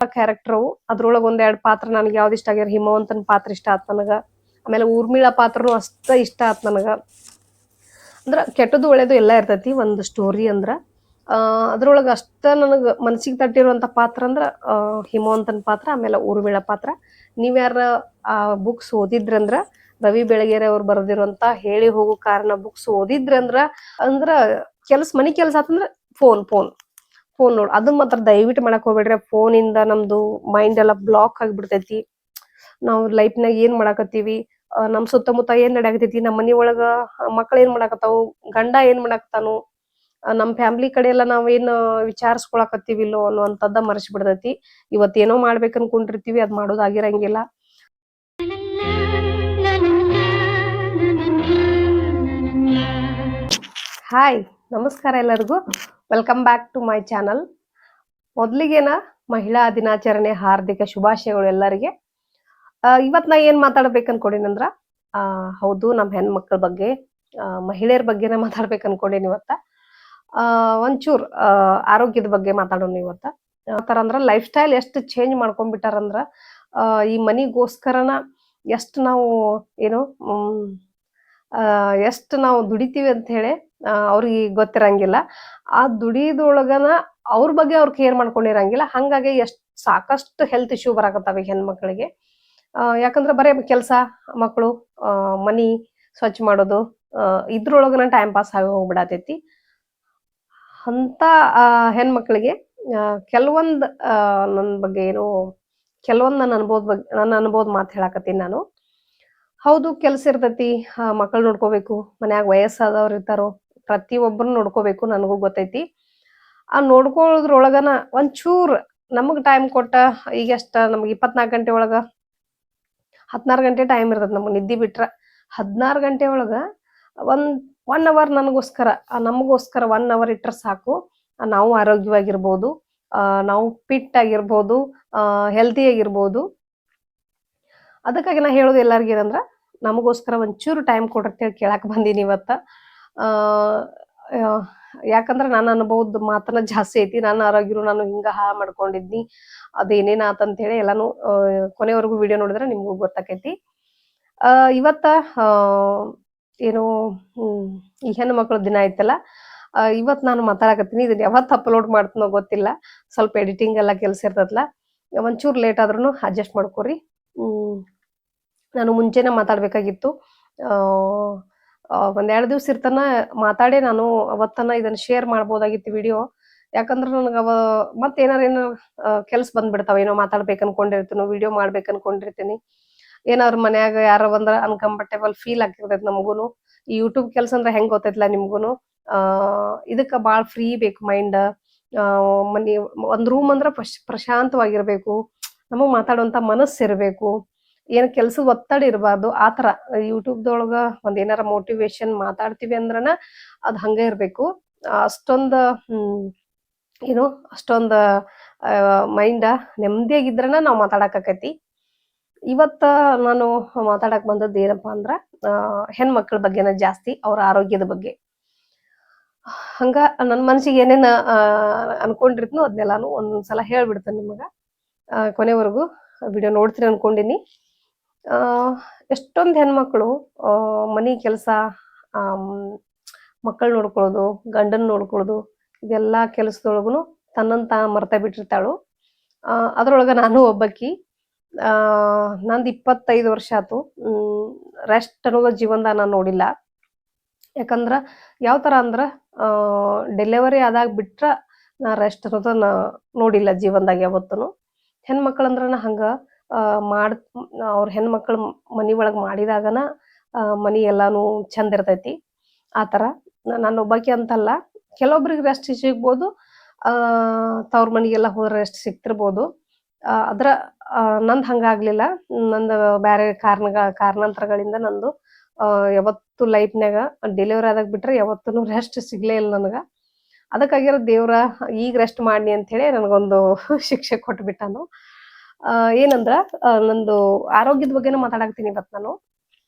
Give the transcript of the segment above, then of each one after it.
Character ಅದ್ರೊಳಗ ಒಂದೆರಡು ಪಾತ್ರ ನನಗೆ ಯಾವ್ದು ಇಷ್ಟ ಆಗ್ಯಾರ. ಹಿಮವಂತನ ಪಾತ್ರ ಇಷ್ಟ ಆತ್ ನನಗ. ಆಮೇಲೆ ಊರ್ಮಿಳಾ ಪಾತ್ರನು ಅಷ್ಟ ಇಷ್ಟ ಆತ್ ನನಗ. ಅಂದ್ರ ಕೆಟ್ಟದ್ದು ಒಳ್ಳೇದು ಎಲ್ಲಾ ಇರ್ತೈತಿ ಒಂದು ಸ್ಟೋರಿ ಅಂದ್ರ. ಅದ್ರೊಳಗ ಅಷ್ಟ ನನಗ ಮನಸ್ಸಿಗೆ ತಟ್ಟಿರುವಂತ ಪಾತ್ರ ಅಂದ್ರ ಹಿಮವಂತನ ಪಾತ್ರ, ಆಮೇಲೆ ಊರ್ಮಿಳಾ ಪಾತ್ರ. ನೀವ್ಯಾರ ಆ ಬುಕ್ಸ್ ಓದಿದ್ರಂದ್ರ, ರವಿ ಬೆಳಗೆರೆ ಅವ್ರು ಬರೆದಿರುವಂತ ಹೇಳಿ ಹೋಗು ಕಾರಣ ಬುಕ್ಸ್ ಓದಿದ್ರಂದ್ರ, ಅಂದ್ರ ಮನಿ ಕೆಲ್ಸ ಆತಂದ್ರ ಫೋನ್ ನೋಡ್. ಅದನ್ನ ಮಾತ್ರ ದಯವಿಟ್ಟು ಮಾಡಕ್ ಹೋಗ್ಬೇಡ್ರಿ. ಫೋನ್ ಇಂದ ನಮ್ದು ಮೈಂಡ್ ಎಲ್ಲಾ ಬ್ಲಾಕ್ ಆಗಿಬಿಡ್ತೈತಿ. ನಾವು ಲೈಫ್ನಾಗ ಏನ್ ಮಾಡಾಕತ್ತೀವಿ, ನಮ್ ಸುತ್ತಮುತ್ತ ಏನ್ ನಡೆಯಾಕತೈತಿ, ನಮ್ಮ ಮನಿ ಒಳಗ ಮಕ್ಳ ಏನ್ ಮಾಡಾಕತ್ತಾವು, ಗಂಡ ಏನ್ ಮಾಡಾಕತ್ತಾನು, ನಮ್ ಫ್ಯಾಮಿಲಿ ಕಡೆ ಎಲ್ಲ ನಾವೇನ್ ವಿಚಾರಿಸ್ಕೊಳಕತ್ತೀವಿಲ್ಲೋ ಅನ್ನುವಂಥದ್ದ ಮರ್ಸಿ ಬಿಡ್ತೈತಿ. ಇವತ್ತೇನೋ ಮಾಡ್ಬೇಕು ಅನ್ಕೊಂಡಿರ್ತೀವಿ, ಅದ್ ಮಾಡೋದಾಗಿರಂಗಿಲ್ಲ. ಹಾಯ್, ನಮಸ್ಕಾರ ಎಲ್ಲರಿಗೂ. Welcome back to my channel. ಮೊದ್ಲಿಗೇನ ಮಹಿಳಾ ದಿನಾಚರಣೆ ಹಾರ್ದಿಕ ಶುಭಾಶಯಗಳು ಎಲ್ಲರಿಗೆ. ಇವತ್ ನಾ ಏನ್ ಮಾತಾಡ್ಬೇಕು ಅನ್ಕೊಂಡಿನಂದ್ರ, ಹೌದು, ನಮ್ ಹೆಣ್ಮಕ್ಳ ಬಗ್ಗೆ, ಮಹಿಳೆಯರ ಬಗ್ಗೆನ ಮಾತಾಡ್ಬೇಕು ಅನ್ಕೊಂಡೇನಿ ಇವತ್ತ. ಒಂಚೂರ್ ಆರೋಗ್ಯದ ಬಗ್ಗೆ ಮಾತಾಡೋಣ ಇವತ್ತ. ಯಾವತರ ಅಂದ್ರ ಲೈಫ್ ಸ್ಟೈಲ್ ಎಷ್ಟು ಚೇಂಜ್ ಮಾಡ್ಕೊಂಡ್ಬಿಟ್ಟಾರಂದ್ರ, ಈ ಮನಿಗೋಸ್ಕರನ ಎಷ್ಟು ನಾವು ಏನು ಎಷ್ಟು ನಾವು ದುಡಿತೀವಿ ಅಂತ ಹೇಳಿ ಅವ್ರಿಗೆ ಗೊತ್ತಿರಂಗಿಲ್ಲ. ಆ ದುಡಿದೊಳಗನ ಅವ್ರ ಬಗ್ಗೆ ಅವ್ರು ಕೇರ್ ಮಾಡ್ಕೊಂಡಿರಂಗಿಲ್ಲ. ಹಂಗಾಗಿ ಸಾಕಷ್ಟು ಹೆಲ್ತ್ ಇಶ್ಯೂ ಬರಾಕತ್ತಾವ ಹೆಣ್ಮಕ್ಳಿಗೆ. ಯಾಕಂದ್ರ ಬರೇ ಕೆಲ್ಸ, ಮಕ್ಕಳು, ಮನಿ ಸ್ವಚ್ಛ ಮಾಡೋದು, ಇದ್ರೊಳಗನ ಟೈಮ್ ಪಾಸ್ ಆಗಿ ಹೋಗ್ಬಿಡತೈತಿ. ಅಂತ ಹೆಣ್ಮಕ್ಳಿಗೆ ಕೆಲವೊಂದ್ ನನ್ ಬಗ್ಗೆ ಏನು ಕೆಲವೊಂದ್ ನನ್ನ ಅನುಭವದ ಮಾತು ಹೇಳಾಕತ್ತೀನಿ ನಾನು. ಹೌದು, ಕೆಲ್ಸ ಇರ್ತೈತಿ, ಮಕ್ಕಳು ನೋಡ್ಕೋಬೇಕು, ಮನ್ಯಾಗ ವಯಸ್ಸಾದವ್ರು ಇರ್ತಾರೋ, ಪ್ರತಿಯೊಬ್ಬರನ್ನ ನೋಡ್ಕೋಬೇಕು, ನನಗೂ ಗೊತ್ತೈತಿ. ಆ ನೋಡ್ಕೊಳ್ಳೋದ್ರೊಳಗನ ಒಂಚೂರ್ ನಮಗ್ ಟೈಮ್ ಕೊಟ್ಟ, ಈಗಷ್ಟ ನಮ್ಗೆ 24 ಗಂಟೆ ಒಳಗ 16 ಗಂಟೆ ಟೈಮ್ ಇರ್ತೈತಿ ನಮಗ್ ನಿದ್ದಿ ಬಿಟ್ರ. 16 ಗಂಟೆ ಒಳಗ ಒನ್ ಅವರ್ ನಮಗೋಸ್ಕರ 1 ಅವರ್ ಇಟ್ರ ಸಾಕು. ನಾವು ಆರೋಗ್ಯವಾಗಿರ್ಬೋದು, ನಾವು ಫಿಟ್ ಆಗಿರ್ಬೋದು, ಹೆಲ್ತಿ ಆಗಿರ್ಬೋದು. ಅದಕ್ಕಾಗಿ ನಾ ಹೇಳೋದು ಎಲ್ಲಾರ್ಗ ಏನಂದ್ರ, ನಮಗೋಸ್ಕರ ಒಂಚೂರು ಟೈಮ್ ಕೊಡ್ರಿ ಅಂತೇಳಿ ಕೇಳಾಕ್ ಬಂದೀನಿ ಇವತ್ತ. ಯಾಕಂದ್ರ ನನ್ನ ಅನುಭವದ ಮಾತನ್ನ ಜಾಸ್ತಿ ಐತಿ. ನನ್ನ ಆರೋಗ್ಯನು ನಾನು ಹಿಂಗ ಮಾಡ್ಕೊಂಡಿದ್ನಿ, ಅದೇನೇನ್ ಆತಂತ ಹೇಳಿ ಎಲ್ಲಾನು ಕೊನೆವರೆಗೂ ವಿಡಿಯೋ ನೋಡಿದ್ರೆ ನಿಮ್ಗೂ ಗೊತ್ತಾಕೈತಿ. ಇವತ್ತ ಏನು ಈ ಹೆಣ್ಣು ಮಕ್ಕಳ ದಿನ ಐತಲ್ಲ, ಇವತ್ ನಾನು ಮಾತಾಡಕತ್ತೀನಿ. ಇದನ್ನ ಯಾವತ್ತು ಅಪ್ಲೋಡ್ ಮಾಡ್ತೀನೋ ಗೊತ್ತಿಲ್ಲ, ಸ್ವಲ್ಪ ಎಡಿಟಿಂಗ್ ಎಲ್ಲ ಕೆಲ್ಸ ಇರ್ತದಲ್ಲ, ಒಂಚೂರು ಲೇಟ್ ಆದ್ರೂ ಅಡ್ಜಸ್ಟ್ ಮಾಡ್ಕೊರಿ. ನಾನು ಮುಂಚೆನೆ ಮಾತಾಡ್ಬೇಕಾಗಿತ್ತು. 1-2 ದಿವ್ಸ ಇರ್ತಾನ ಮಾತಾಡೇ ನಾನು ಅವತ್ತನ ಇದನ್ನ ಶೇರ್ ಮಾಡ್ಬೋದಾಗಿತ್ತು ವಿಡಿಯೋ. ಯಾಕಂದ್ರ ನನಗ ಮತ್ತೇನಾರ ಕೆಲ್ಸ ಬಂದ್ಬಿಡ್ತಾವ. ಏನೋ ಮಾತಾಡ್ಬೇಕು ಅನ್ಕೊಂಡಿರ್ತೀನಿ, ವಿಡಿಯೋ ಮಾಡ್ಬೇಕು ಅನ್ಕೊಂಡಿರ್ತೀನಿ. ಏನಾದ್ರು ಮನ್ಯಾಗ ಯಾರೋ ಬಂದ್ರ ಅನ್ಕಂಫರ್ಟೇಬಲ್ ಫೀಲ್ ಆಗಿರ್ತೈತಿ ನಮಗೂನು. ಈ ಯೂಟ್ಯೂಬ್ ಕೆಲ್ಸ ಅಂದ್ರೆ ಹೆಂಗ್ ಗೊತ್ತೈತ್ಲಾ ನಿಮ್ಗೂನು. ಇದಕ್ಕ ಬಾಳ್ ಫ್ರೀ ಬೇಕು ಮೈಂಡ್. ಮನಿ ಒಂದ್ ರೂಮ್ ಅಂದ್ರ ಪ್ರಶಾಂತವಾಗಿರ್ಬೇಕು, ನಮಗ್ ಮಾತಾಡುವಂತ ಮನಸ್ಸು ಇರ್ಬೇಕು, ಏನ್ ಕೆಲ್ಸದ ಒತ್ತಡ ಇರಬಾರ್ದು. ಆತರ ಯೂಟ್ಯೂಬ್ದೊಳಗ ಏನಾರ ಮೋಟಿವೇಶನ್ ಮಾತಾಡ್ತೀವಿ ಅಂದ್ರನ ಅದ್ ಹಂಗ ಇರ್ಬೇಕು. ಅಷ್ಟೊಂದ ಅಷ್ಟೊಂದ ಮೈಂಡ್ ನೆಮ್ಮದಿಯಾಗಿದ್ರನ ನಾವ್ ಮಾತಾಡಕ್. ಇವತ್ತ ನಾನು ಮಾತಾಡಕ್ ಬಂದದ್ದು ಏನಪ್ಪಾ ಅಂದ್ರ, ಹೆಣ್ಮಕ್ಳ ಬಗ್ಗೆನ ಜಾಸ್ತಿ, ಅವ್ರ ಆರೋಗ್ಯದ ಬಗ್ಗೆ. ಹಂಗ ನನ್ ಮನ್ಸಿಗೆ ಏನೇನ್ ಅನ್ಕೊಂಡಿರ್ತೀನೋ ಅದ್ನೆಲ್ಲಾನು ಒಂದೊಂದ್ಸಲ ಹೇಳ್ಬಿಡ್ತೇನೆ ನಿಮಗ. ಕೊನೆವರೆಗೂ ವಿಡಿಯೋ ನೋಡ್ತೀನಿ ಅನ್ಕೊಂಡಿನಿ. ಎಷ್ಟೊಂದ್ ಹೆಣ್ಮಕ್ಳು ಮನಿ ಕೆಲ್ಸ, ಮಕ್ಕಳು ನೋಡ್ಕೊಳ್ಳೋದು, ಗಂಡನ್ ನೋಡ್ಕೊಳ್ಳೋದು, ಇದೆಲ್ಲಾ ಕೆಲ್ಸದೊಳಗುನು ತನ್ನಂತ ಮರ್ತ ಬಿಟ್ಟಿರ್ತಾಳು. ಅದ್ರೊಳಗ ನಾನು ಒಬ್ಬಕಿ. ನಂದ್ 25 ವರ್ಷ ಆತು. ರೆಸ್ಟ್ ಅನ್ನೋದು ಜೀವನದಾಗ ನಾನ್ ನೋಡಿಲ್ಲ. ಯಾಕಂದ್ರ ಯಾವ್ತರ ಅಂದ್ರ, ಡೆಲಿವರಿ ಆದಾಗ ಬಿಟ್ರ ನಾ ರೆಸ್ಟ್ ಅನ್ನೋದನ್ನ ನೋಡಿಲ್ಲ ಜೀವನದಾಗ ಯಾವತ್ತೂನು. ಹೆಣ್ಮಕ್ಳಂದ್ರನ ಹಂಗ ಅವ್ರ ಹೆಣ್ಮಕ್ಳು ಮನಿ ಒಳಗ್ ಮಾಡಿದಾಗನ ಮನಿ ಎಲ್ಲಾನು ಚಂದ ಇರ್ತೈತಿ. ಆತರ ನಾನು ಒಬ್ಬಾಕಿ ಅಂತಲ್ಲ, ಕೆಲವೊಬ್ರಿಗೆ ರೆಸ್ಟ್ ಸಿಗ್ಬೋದು, ತವ್ರ ಮನಿಗೆಲ್ಲ ಹೋದ್ರೆ ರೆಸ್ಟ್ ಸಿಗ್ತಿರ್ಬೋದು. ನಂದ್ ಹಂಗಾಗ್ಲಿಲ್ಲ. ನಂದು ಬ್ಯಾರೆ ಕಾರಣಾಂತರಗಳಿಂದ ನಂದು ಯಾವತ್ತು ಲೈಫ್ನಾಗ ಡೆಲಿವರಿ ಆದಾಗ ಬಿಟ್ರೆ ಯಾವತ್ತೂನು ರೆಸ್ಟ್ ಸಿಗ್ಲೇ ಇಲ್ಲ ನನಗ. ಅದಕ್ಕಾಗಿರೋ ದೇವ್ರ ಈಗ ರೆಸ್ಟ್ ಮಾಡ್ನಿ ಅಂತ ಹೇಳಿ ನನಗೊಂದು ಶಿಕ್ಷೆ ಕೊಟ್ಬಿಟ್ಟಾನು. ಏನಂದ್ರ, ನಂದು ಆರೋಗ್ಯದ ಬಗ್ಗೆನ ಮಾತಾಡಕ್ತೀನಿ ಇವತ್ ನಾನು.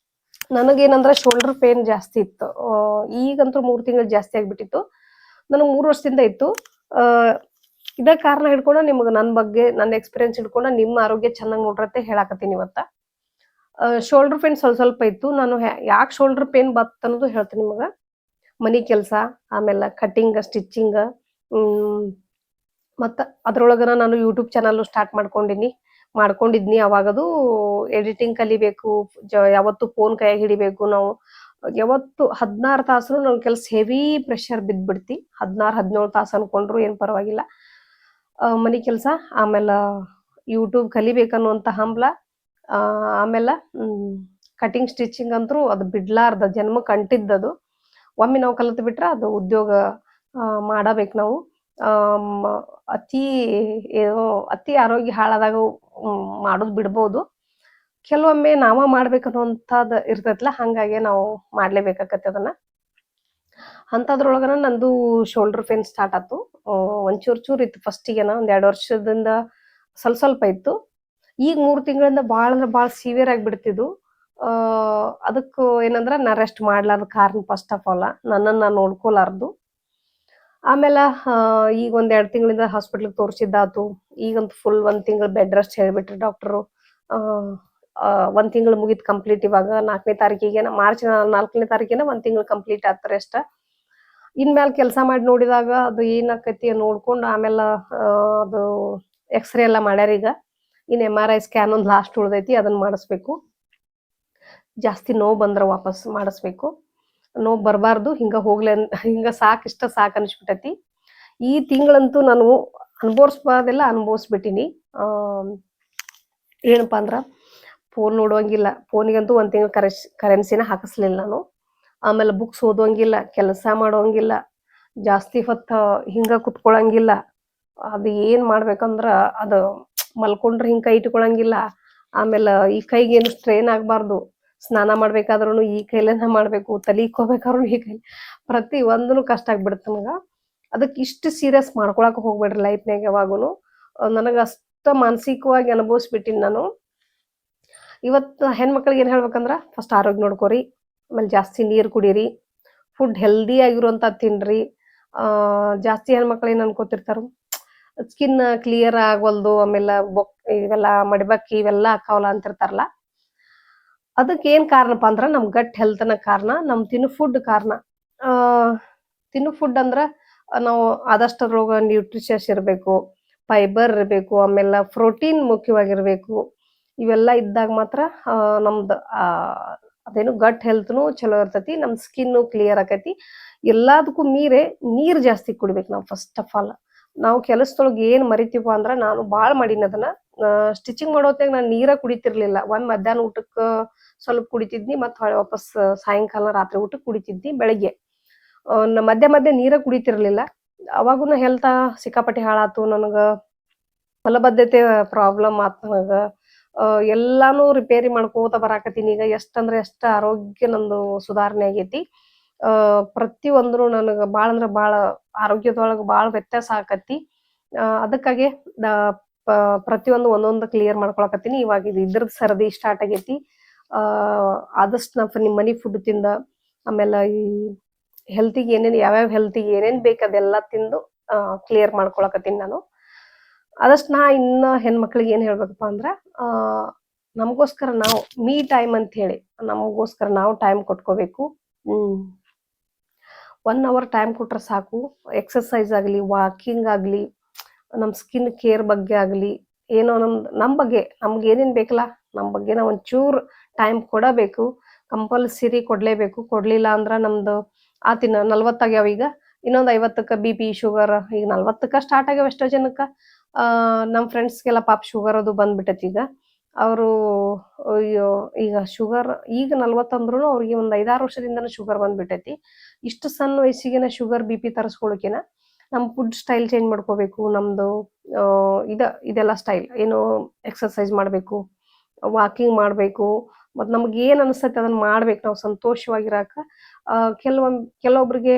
ನನಗೇನಂದ್ರ ಶೋಲ್ಡರ್ ಪೇನ್ ಜಾಸ್ತಿ ಇತ್ತು. ಈಗಂತೂ 3 ತಿಂಗಳು ಜಾಸ್ತಿ ಆಗ್ಬಿಟ್ಟಿತ್ತು. ನನಗ್ 3 ವರ್ಷದಿಂದ ಇತ್ತು. ಇದ ಕಾರಣ ಹಿಡ್ಕೊಂಡ ನಿಮ್ಗ ನನ್ ಬಗ್ಗೆ ನನ್ನ ಎಕ್ಸ್‌ಪೀರಿಯನ್ಸ್ ಹಿಡ್ಕೊಂಡ ನಿಮ್ಮ ಆರೋಗ್ಯ ಚೆನ್ನಾಗ್ ನೋಡ್ರಿ ಅಂತ ಹೇಳಾಕತ್ತೀನಿ ಇವತ್ತ. ಶೋಲ್ಡರ್ ಪೇನ್ ಸ್ವಲ್ಪ ಇತ್ತು. ನಾನು ಯಾಕ್ ಶೋಲ್ಡರ್ ಪೇನ್ ಬತ್ ಅನ್ನೋದು ಹೇಳ್ತೀನಿ ನಿಮಗ. ಮನಿ ಕೆಲ್ಸ, ಆಮೇಲ ಕಟಿಂಗ್, ಸ್ಟಿಚಿಂಗ್, ಹ್ಮ್ ಮತ್ತ ಅದ್ರೊಳಗನ ನಾನು ಯೂಟ್ಯೂಬ್ ಚಾನಲ್ಲು ಸ್ಟಾರ್ಟ್ ಮಾಡ್ಕೊಂಡಿದ್ನಿ ಅವಾಗದು. ಎಡಿಟಿಂಗ್ ಕಲಿಬೇಕು, ಯಾವತ್ತು ಫೋನ್ ಕೈಯಾಗ್ ಹಿಡಿಬೇಕು ನಾವು. ಯಾವತ್ತು 16 ತಾಸುನು ನನ್ ಕೆಲ್ಸ ಹೆವಿ ಪ್ರೆಷರ್ ಬಿದ್ಬಿಡ್ತಿ. 16, 17 ತಾಸ್ ಅನ್ಕೊಂಡ್ರು ಏನ್ ಪರವಾಗಿಲ್ಲ. ಮನಿ ಕೆಲ್ಸ, ಆಮೇಲ ಯೂಟ್ಯೂಬ್ ಕಲಿಬೇಕನ್ನುವಂತ ಹಂಬಲ, ಆಮೇಲ ಕಟಿಂಗ್, ಸ್ಟಿಚಿಂಗ್ ಅಂತ್ರು ಅದು ಬಿಡ್ಲಾರ್ದ ಜನ್ಮಕ್ ಅಂಟಿದ್ದದು. ಒಮ್ಮೆ ನಾವು ಕಲ್ತ್ ಬಿಟ್ರ ಅದು ಉದ್ಯೋಗ ಮಾಡಬೇಕ್ ನಾವು. ಆಮ್ ಅತೀ ಏನೋ ಅತಿ ಆರೋಗ್ಯ ಹಾಳಾದಾಗ ಮಾಡೋದ್ ಬಿಡ್ಬೋದು. ಕೆಲವೊಮ್ಮೆ ನಾವ ಮಾಡ್ಬೇಕನ್ನುವಂತಾದ್ ಇರ್ತೈತ್ಲಾ, ಹಂಗಾಗಿ ನಾವು ಮಾಡ್ಲೇಬೇಕಾಕತಿ ಅದನ್ನ. ಅಂತದ್ರೊಳಗನ ನಂದು ಶೋಲ್ಡರ್ ಪೇನ್ ಸ್ಟಾರ್ಟ್ ಆತು. ಒಂದ್ ಚೂರ್ ಇತ್ತು ಫಸ್ಟಿಗೆನ ಒಂದ್ 2 ವರ್ಷದಿಂದ ಸ್ವಲ್ಪ ಇತ್ತು. ಈಗ 3 ತಿಂಗಳಿಂದ ಬಾಳ ಅಂದ್ರ ಬಾಳ ಸಿವಿಯರ್ ಆಗ್ಬಿಡ್ತಿದ್ದು. ಅದಕ್ಕೂ ಏನಂದ್ರ ನಾ ರೆಸ್ಟ್ ಮಾಡ್ಲಾರ್ದ ಕಾರಣ ಫಸ್ಟ್ ಆಫ್ ಆಲ್ ನನ್ನನ್ನ ನಾನ್ ನೋಡ್ಕೊಲಾರ್ದು. ಆಮೇಲ ಈಗ ಒಂದ್ 2 ತಿಂಗಳಿಂದ ಹಾಸ್ಪಿಟ್ಲ್‌ಗೆ ತೋರ್ಸಿದ್ದಾತು. ಈಗಂತೂ ಫುಲ್ 1 ತಿಂಗಳು ಬೆಡ್ ರೆಸ್ಟ್ ಹೇಳ್ಬಿಟ್ರು ಡಾಕ್ಟರು. ಆ 1 ತಿಂಗಳು ಮುಗೀತು ಕಂಪ್ಲೀಟ್ ಇವಾಗ 4ನೇ ತಾರೀಕಿಗೆನ ಮಾರ್ಚ್ 4ನೇ ತಾರೀಕಿನ 1 ತಿಂಗಳು ಕಂಪ್ಲೀಟ್ ಆತ್ ರೆಸ್ಟ್. ಇನ್ಮ್ಯಾಲ್ ಕೆಲ್ಸ ಮಾಡಿ ನೋಡಿದಾಗ ಅದು ಏನಾಕೈತಿ ನೋಡ್ಕೊಂಡ್ ಆಮೇಲ ಅದು ಎಕ್ಸ್‌ರೇ ಎಲ್ಲ ಮಾಡ್ಯಾರೀಗ. ಇನ್ MRI ಸ್ಕ್ಯಾನ್ ಒಂದ್ ಲಾಸ್ಟ್ ಉಳ್ದೈತಿ ಅದನ್ನ ಮಾಡಿಸ್ಬೇಕು. ಜಾಸ್ತಿ ನೋವ್ ಬಂದ್ರ ವಾಪಸ್ ಮಾಡಿಸ್ಬೇಕು. ನೋವ್ ಬರ್ಬಾರ್ದು, ಹಿಂಗ ಹಿಂಗ ಸಾಕ್ ಇಷ್ಟ ಸಾಕ್ ಅನ್ಸ್ಬಿಟ್ಟೈತಿ. ಈ ತಿಂಗಳಂತೂ ನಾನು ಅನುಭವಿಸ್ಬಾರ್ದೆಲ್ಲ ಅನುಭವಿಸ್ಬಿಟ್ಟಿನಿ. ಏನಪ್ಪಾ ಅಂದ್ರ ಫೋನ್ ನೋಡೋಂಗಿಲ್ಲ. ಫೋನಿಗಂತೂ 1 ತಿಂಗಳು ಕರೆನ್ಸಿನ ಹಾಕಿಸ್ಲಿಲ್ಲ ನಾನು. ಆಮೇಲೆ ಬುಕ್ಸ್ ಓದೋಂಗಿಲ್ಲ, ಕೆಲಸ ಮಾಡೋಂಗಿಲ್ಲ, ಜಾಸ್ತಿ ಹೊತ್ತ ಹಿಂಗ ಕುತ್ಕೊಳಂಗಿಲ್ಲ. ಅದು ಏನ್ ಮಾಡ್ಬೇಕಂದ್ರ ಅದು ಮಲ್ಕೊಂಡ್ರೆ ಹಿಂಗ್ ಕೈ ಇಟ್ಕೊಳಂಗಿಲ್ಲ. ಆಮೇಲ ಈ ಕೈಗೇನು ಸ್ಟ್ರೈನ್ ಆಗ್ಬಾರ್ದು. ಸ್ನಾನ ಮಾಡ್ಬೇಕಾದ್ರುನು ಈ ಕೈಲೇನ ಮಾಡ್ಬೇಕು, ತಲಿ ಇಕ್ಕೋಬೇಕಾದ್ರೂ ಈ ಕೈ, ಪ್ರತಿ ಒಂದುನು ಕಷ್ಟ ಆಗ್ಬಿಡತ್ ನನಗ. ಅದಕ್ ಇಷ್ಟ್ ಸೀರಿಯಸ್ ಮಾಡ್ಕೊಳಕ್ ಹೋಗ್ಬೇಡ್ರಿ ಲೈಫ್‌ನ್ಯಾಗ ಯಾವಾಗುನು. ನನಗ ಅಷ್ಟ ಮಾನಸಿಕವಾಗಿ ಅನುಭವಿಸ್ಬಿಟ್ಟಿನಿ ನಾನು. ಇವತ್ತು ಹೆಣ್ಮಕ್ಳಿಗೆ ಏನ್ ಹೇಳ್ಬೇಕಂದ್ರ ಫಸ್ಟ್ ಆರೋಗ್ಯ ನೋಡ್ಕೋರಿ. ಆಮೇಲೆ ಜಾಸ್ತಿ ನೀರ್ ಕುಡೀರಿ. ಫುಡ್ ಹೆಲ್ದಿ ಆಗಿರುವಂತಾದ್ ತಿನ್ರಿ. ಜಾಸ್ತಿ ಹೆಣ್ಮಕ್ಳು ಏನ್ ಅನ್ಕೋತಿರ್ತಾರು, ಸ್ಕಿನ್ ಕ್ಲಿಯರ್ ಆಗವಲ್ದು, ಆಮೇಲೆ ಇವೆಲ್ಲ ಮಡಿಬಕ್ಕಿ ಇವೆಲ್ಲ ಆಕ್ಕಾವಲ್ಲ ಅಂತಿರ್ತಾರಲ್ಲ. ಅದಕ್ ಏನ್ ಕಾರಣಪ್ಪಾ ಅಂದ್ರ ನಮ್ ಗಟ್ ಹೆಲ್ತ್‌ನ ಕಾರಣ, ನಮ್ ತಿನ್ನೋ ಫುಡ್ ಕಾರಣ. ಆ ತಿನ್ನೋ ಫುಡ್ ಅಂದ್ರ ನಾವು ಆದಷ್ಟು ಅದ್ರೊಳಗ ನ್ಯೂಟ್ರಿಷಸ್ ಇರ್ಬೇಕು, ಫೈಬರ್ ಇರ್ಬೇಕು, ಆಮೇಲ ಪ್ರೋಟೀನ್ ಮುಖ್ಯವಾಗಿರ್ಬೇಕು. ಇವೆಲ್ಲ ಇದ್ದಾಗ ಮಾತ್ರ ನಮ್ದ್ ಅದೇನು ಗಟ್ ಹೆಲ್ತ್‌ನು ಚಲೋ ಇರ್ತೈತಿ. ನಮ್ ಸ್ಕಿನ್ನು ಕ್ಲಿಯರ್ ಆಕೈತಿ. ಎಲ್ಲದಕ್ಕೂ ಮೀರೆ ನೀರ್ ಜಾಸ್ತಿ ಕುಡಿಬೇಕ್ ನಾವು ಫಸ್ಟ್ ಆಫ್ ಆಲ್. ನಾವು ಕೆಲಸದೊಳಗ್ ಏನ್ ಮರಿತೀವಪ್ಪ ಅಂದ್ರ ನಾನು ಬಾಳ್ ಮಾಡೀನಿ ಅದನ್ನ. ಸ್ಟಿಚಿಂಗ್ ಮಾಡೋ ಹೊತ್ನ್ಯಾಗ ನಾನ್ ನೀರ ಕುಡಿತಿರ್ಲಿಲ್ಲ. ಮಧ್ಯಾಹ್ನ ಊಟಕ್ಕ ಸ್ವಲ್ಪ ಕುಡಿತಿದ್ನಿ, ಮತ್ತ್ ಹೊಳ್ಳಿ ವಾಪಸ್ ಸಾಯಂಕಾಲ ರಾತ್ರಿ ಊಟಕ್ ಕುಡಿತಿದ್ನಿ. ಬೆಳಿಗ್ಗೆ ಮಧ್ಯೆ ನೀರ ಕುಡಿತಿರ್ಲಿಲ್ಲ. ಅವಾಗುನು ಹೆಲ್ತ ಸಿಕ್ಕಾಪಟ್ಟೆ ಹಾಳಾತು ನನಗ. ಮಲಬದ್ಧತೆ ಪ್ರಾಬ್ಲಮ್ ಆತ್ ನನಗ. ಎಲ್ಲಾನು ರಿಪೇರಿ ಮಾಡ್ಕೋತ ಬರಾಕತ್ತೀನಿ ಈಗ. ಎಷ್ಟಂದ್ರ ಎಷ್ಟ್ ಆರೋಗ್ಯ ನಂದು ಸುಧಾರಣೆ ಆಗೈತಿ. ಪ್ರತಿಯೊಂದುನು ನನಗ ಬಾಳ ಅಂದ್ರ ಬಾಳ ಆರೋಗ್ಯದೊಳಗ ಬಾಳ ವ್ಯತ್ಯಾಸ ಆಕತಿ. ಅದಕ್ಕಾಗೆ ದ ಪ ಪ್ರತಿಯೊಂದು ಒಂದೊಂದ್ ಕ್ಲಿಯರ್ ಮಾಡ್ಕೊಳಕತ್ತೀನಿ. ಇವಾಗ ಇದ್ರದ್ ಸರದಿ ಸ್ಟಾರ್ಟ್ ಆಗೈತಿ. ಆದಷ್ಟ್ ನಿಮ್ ಮನಿ ಫುಡ್ ತಿಂದ, ಆಮೇಲ ಈ ಹೆಲ್ತಿಗೆ ಯಾವ್ಯಾವ ಹೆಲ್ತಿಗೆ ಏನೇನ್ ಬೇಕ್ ಅದೆಲ್ಲಾ ತಿಂದು ಕ್ಲಿಯರ್ ಮಾಡ್ಕೊಳಕತ್ತೀನಿ ನಾನು. ಆದಷ್ಟ್ ನಾ ಇನ್ನ ಹೆಣ್ಮಕ್ಳಿಗೆ ಏನ್ ಹೇಳ್ಬೇಕಪ್ಪಾ ಅಂದ್ರ, ನಮಗೋಸ್ಕರ ನಾವು ಮೀ ಟೈಮ್ ಅಂತ ಹೇಳಿ ನಮಗೋಸ್ಕರ ನಾವು ಟೈಮ್ ಕೊಟ್ಕೋಬೇಕು. 1 ಅವರ್ ಟೈಮ್ ಕೊಟ್ರೆ ಸಾಕು. ಎಕ್ಸರ್ಸೈಸ್ ಆಗ್ಲಿ, ವಾಕಿಂಗ್ ಆಗ್ಲಿ, ನಮ್ ಸ್ಕಿನ್ ಕೇರ್ ಬಗ್ಗೆ ಆಗ್ಲಿ, ಏನೋ ನಮ್ ಬಗ್ಗೆ ನಮ್ಗ್ ಏನೇನ್ ಬೇಕಲ್ಲ ನಮ್ ಬಗ್ಗೆ ನಾವ್ ಒಂಚೂರ್ ಟೈಮ್ ಕೊಡಬೇಕು. ಕಂಪಲ್ಸರಿ ಕೊಡ್ಲೇಬೇಕು. ಕೊಡ್ಲಿಲ್ಲ ಅಂದ್ರ ನಮ್ದು ಆತಿನ್ನ 40 ಆಗ್ಯಾವ ಈಗ. ಇನ್ನೊಂದ್ 50ಕ್ಕ BP, ಶುಗರ್ ಈಗ 40ಕ್ಕ ಸ್ಟಾರ್ಟ್ ಆಗ್ಯಾವ ಎಷ್ಟೋ ಜನಕ್ಕ. ನಮ್ ಫ್ರೆಂಡ್ಸ್‌ಗೆಲ್ಲ ಪಾಪ ಶುಗರ್ ಅದು ಬಂದ್ಬಿಟ್ಟೈತಿ ಈಗ. ಅವ್ರು ಅಯ್ಯೋ ಈಗ ಶುಗರ್ ಈಗ 40 ಅಂದ್ರುನು ಅವ್ರಿಗೆ ಒಂದ್ 5, 6 ವರ್ಷದಿಂದನೂ ಶುಗರ್ ಬಂದ್ಬಿಟ್ಟೈತಿ. ಇಷ್ಟು ಸಣ್ಣ ವಯಸ್ಸಿಗೆನ ಶುಗರ್, BP ತರಸ್ಕೊಳಕೆನ ನಮ್ ಫುಡ್ ಸ್ಟೈಲ್ ಚೇಂಜ್ ಮಾಡ್ಕೋಬೇಕು. ನಮ್ದು ಇದೆಲ್ಲ ಸ್ಟೈಲ್ ಏನು ಎಕ್ಸರ್ಸೈಸ್ ಮಾಡ್ಬೇಕು, ವಾಕಿಂಗ್ ಮಾಡ್ಬೇಕು. ಮತ್ತ್ ನಮ್ಗ್ ಏನ್ ಅನ್ಸ್ತೈತಿ ಅದನ್ನ ಮಾಡ್ಬೇಕ್ ನಾವ್ ಸಂತೋಷವಾಗಿರಾಕ. ಕೆಲವೊಬ್ರಿಗೆ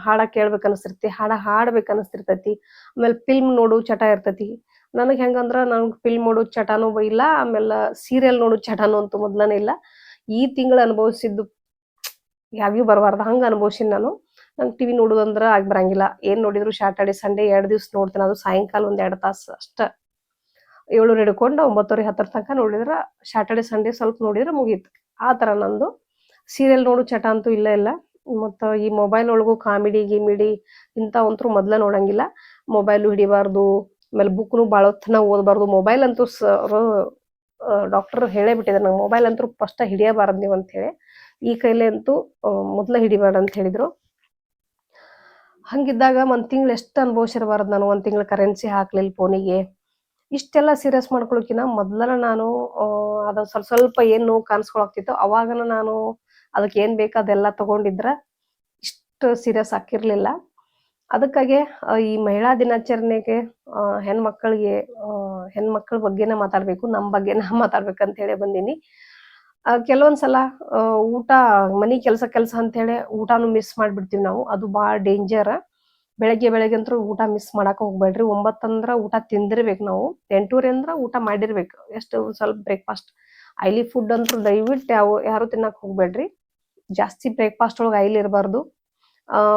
ಹಾಡ ಕೇಳ್ಬೇಕ್ ಅನಸ್ತಿರ್ತೈತಿ, ಹಾಡ ಹಾಡ್ಬೇಕ್ ಅನಸ್ತಿರ್ತೈತಿ. ಆಮೇಲೆ ಫಿಲ್ಮ್ ನೋಡೋ ಚಟ ಇರ್ತೈತಿ. ನನಗ್ ಹೆಂಗಂದ್ರ ನಂಗ್ ಫಿಲ್ಮ್ ನೋಡೋ ಚಟಾನೂ ಇಲ್ಲ, ಆಮೇಲ ಸೀರಿಯಲ್ ನೋಡೋ ಚಟಾನು ಅಂತೂ ಮೊದ್ಲನೇ ಇಲ್ಲ. ಈ ತಿಂಗಳು ಅನುಭವಿಸಿದ್ದು ಯಾವ್ಯಾವು ಬರಬಾರ್ದು ಹಂಗ ಅನುಭವಿಸಿನಿ ನಾನು. ನಂಗೆ ಟಿವಿ ನೋಡೋದಂದ್ರ ಆಗಿ ಬರಂಗಿಲ್ಲ. ಏನ್ ನೋಡಿದ್ರು ಸ್ಯಾಟರ್ಡೆ ಸಂಡೇ 2 ದಿವ್ಸ ನೋಡ್ತೇನೆ. ಅದು ಸಾಯಂಕಾಲ ಒಂದ್ 2 ತಾಸು ಅಷ್ಟ. 7 ಹಿಡ್ಕೊಂಡು 9:30 10 ತನಕ ನೋಡಿದ್ರ ಸ್ಯಾಟರ್ಡೆ ಸಂಡೇ ಸ್ವಲ್ಪ ನೋಡಿದ್ರ ಮುಗೀತು. ಆ ತರ ನಂದು. ಸೀರಿಯಲ್ ನೋಡು ಚಟ ಅಂತೂ ಇಲ್ಲ ಇಲ್ಲ. ಮತ್ತ ಈ ಮೊಬೈಲ್ ಒಳಗೂ ಕಾಮಿಡಿ ಗಿಮಿಡಿ ಇಂಥವಂತೂ ಮೊದ್ಲ ನೋಡಂಗಿಲ್ಲ. ಮೊಬೈಲು ಹಿಡಿಬಾರ್ದು. ಆಮೇಲೆ ಬುಕ್ನು ಭಾಳ ಹೊತ್ತನ ಓದಬಾರ್ದು. ಮೊಬೈಲ್ ಅಂತೂ ಡಾಕ್ಟರ್ ಹೇಳೇ ಬಿಟ್ಟಿದ್ದಾರೆ ನಂಗೆ, ಮೊಬೈಲ್ ಅಂತೂ ಫಸ್ಟ್ ಹಿಡಿಯಬಾರದು ನೀವು ಅಂತ ಹೇಳಿ. ಈ ಕೈಲೇ ಅಂತೂ ಮೊದ್ಲ ಹಿಡಿಬೇಡ ಅಂತ ಹೇಳಿದ್ರು. ಹಂಗಿದ್ದಾಗ ಒಂದ್ ತಿಂಗಳು ಎಷ್ಟು ಅನುಭವಿಸಿರಬಾರ್ದು ನಾನು. ಒಂದ್ ತಿಂಗಳು ಕರೆನ್ಸಿ ಹಾಕ್ಲಿಲ್ಲ ಫೋನಿಗೆ. ಇಷ್ಟೆಲ್ಲ ಸೀರಿಯಸ್ ಮಾಡ್ಕೊಳಕಿನ ಮೊದ್ಲನ ನಾನು ಅದ ಸ್ವಲ್ಪ ಸ್ವಲ್ಪ ಏನ್ ನೋವು ಕಾಣಿಸ್ಕೊಳಕ್ತಿತ್ತು ಅವಾಗನ ನಾನು ಅದಕ್ಕೆ ಏನ್ ಬೇಕು ಅದೆಲ್ಲ ತಗೊಂಡಿದ್ರ ಇಷ್ಟು ಸೀರಿಯಸ್ ಆಕಿರ್ಲಿಲ್ಲ. ಅದಕ್ಕಾಗೆ ಈ ಮಹಿಳಾ ದಿನಾಚರಣೆಗೆ ಹೆಣ್ಮಕ್ಳಿಗೆ ಹೆಣ್ಮಕ್ಳ ಬಗ್ಗೆನೇ ಮಾತಾಡ್ಬೇಕು, ನಮ್ ಬಗ್ಗೆನ ಮಾತಾಡ್ಬೇಕಂತ ಹೇಳಿ ಬಂದೀನಿ. ಕೆಲವೊಂದ್ಸಲ ಊಟ ಮನಿ ಕೆಲ್ಸ ಅಂತ ಹೇಳಿ ಊಟಾನು ಮಿಸ್ ಮಾಡ್ಬಿಡ್ತೀವಿ ನಾವು. ಅದು ಬಾಳ ಡೇಂಜರ್. ಬೆಳಗ್ಗೆ ಅಂತೂ ಊಟ ಮಿಸ್ ಮಾಡಾಕ ಹೋಗ್ಬೇಡ್ರಿ. 9 ಅಂದ್ರ ಊಟ ತಿಂದಿರ್ಬೇಕು ನಾವು. 8:30 ಅಂದ್ರ ಊಟ ಮಾಡಿರ್ಬೇಕು. ಎಷ್ಟು ಸ್ವಲ್ಪ ಬ್ರೇಕ್ಫಾಸ್ಟ್ ಆಯಿಲಿ ಫುಡ್ ಅಂತೂ ದಯವಿಟ್ಟು ಯಾರು ತಿನ್ನಕ್ ಹೋಗ್ಬೇಡ್ರಿ. ಜಾಸ್ತಿ ಬ್ರೇಕ್ಫಾಸ್ಟ್ ಒಳಗೆ ಆಯಿಲ್ ಇರಬಾರ್ದು.